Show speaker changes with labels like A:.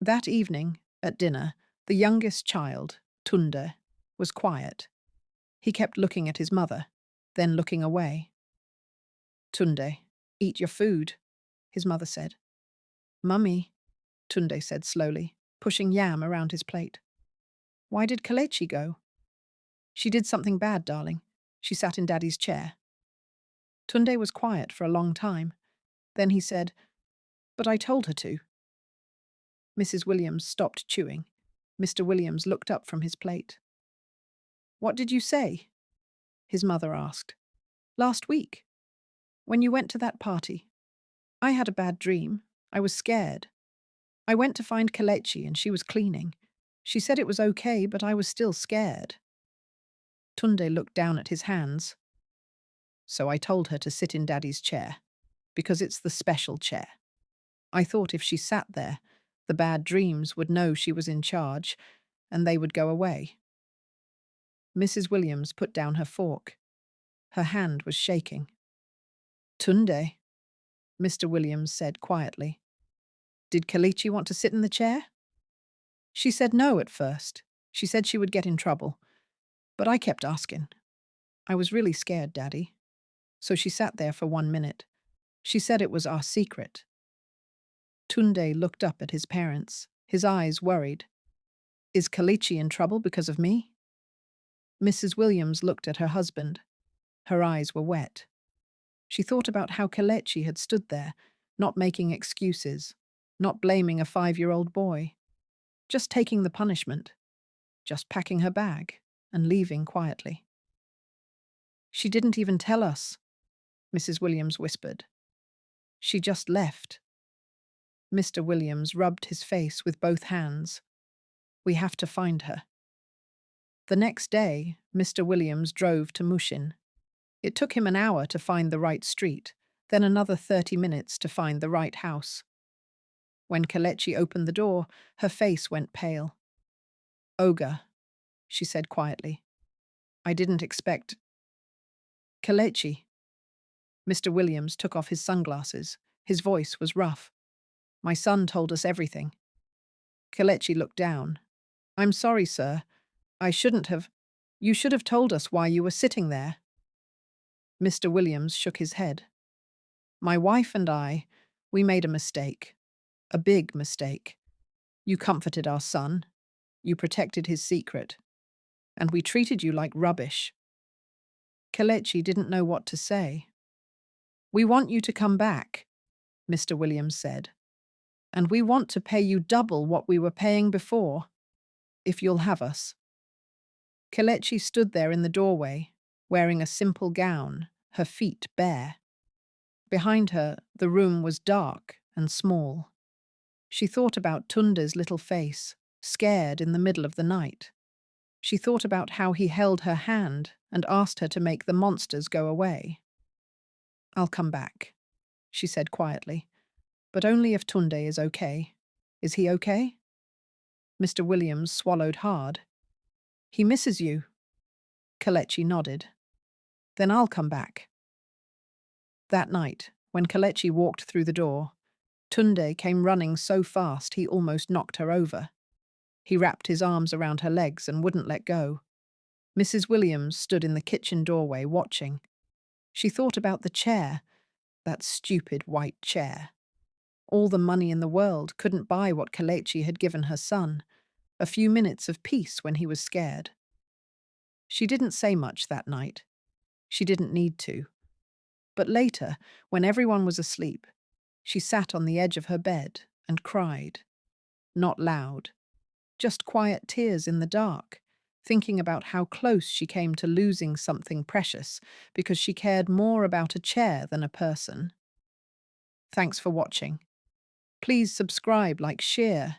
A: That evening, at dinner, the youngest child, Tunde, was quiet. He kept looking at his mother, then looking away. Tunde, eat your food, his mother said. Mummy, Tunde said slowly, pushing yam around his plate. Why did Kalechi go? She did something bad, darling. She sat in Daddy's chair. Tunde was quiet for a long time. Then he said, But I told her to. Mrs. Williams stopped chewing. Mr. Williams looked up from his plate. What did you say? His mother asked. Last week, when you went to that party. I had a bad dream. I was scared. I went to find Kalechi and she was cleaning. She said it was okay, but I was still scared. Tunde looked down at his hands. So I told her to sit in Daddy's chair, because it's the special chair. I thought if she sat there, the bad dreams would know she was in charge, and they would go away. Mrs. Williams put down her fork. Her hand was shaking. Tunde, Mr. Williams said quietly. Did Kalechi want to sit in the chair? She said no at first. She said she would get in trouble. But I kept asking. I was really scared, Daddy. So she sat there for 1 minute. She said it was our secret. Tunde looked up at his parents, his eyes worried. Is Kalechi in trouble because of me? Mrs. Williams looked at her husband. Her eyes were wet. She thought about how Kalechi had stood there, not making excuses, not blaming a 5-year-old boy, just taking the punishment, just packing her bag and leaving quietly. She didn't even tell us, Mrs. Williams whispered. She just left. Mr. Williams rubbed his face with both hands. We have to find her. The next day, Mr. Williams drove to Mushin. It took him an hour to find the right street, then another 30 minutes to find the right house. When Kalechi opened the door, her face went pale. Oga, she said quietly. I didn't expect... Kalechi. Mr. Williams took off his sunglasses. His voice was rough. My son told us everything. Kalechi looked down. I'm sorry, sir. I shouldn't have. You should have told us why you were sitting there. Mr. Williams shook his head. My wife and I, we made a mistake. A big mistake. You comforted our son. You protected his secret. And we treated you like rubbish. Kalechi didn't know what to say. We want you to come back, Mr. Williams said. And we want to pay you double what we were paying before, if you'll have us. Kalechi stood there in the doorway, wearing a simple gown, her feet bare. Behind her, the room was dark and small. She thought about Tunde's little face, scared in the middle of the night. She thought about how he held her hand and asked her to make the monsters go away. I'll come back, she said quietly, but only if Tunde is okay. Is he okay? Mr. Williams swallowed hard. He misses you. Kalechi nodded. Then I'll come back. That night, when Kalechi walked through the door, Tunde came running so fast he almost knocked her over. He wrapped his arms around her legs and wouldn't let go. Mrs. Williams stood in the kitchen doorway watching. She thought about the chair, that stupid white chair. All the money in the world couldn't buy what Kalechi had given her son, a few minutes of peace when he was scared. She didn't say much that night. She didn't need to. But later, when everyone was asleep, she sat on the edge of her bed and cried. Not loud, just quiet tears in the dark, thinking about how close she came to losing something precious because she cared more about a chair than a person. Thanks for watching. Please subscribe, like, share,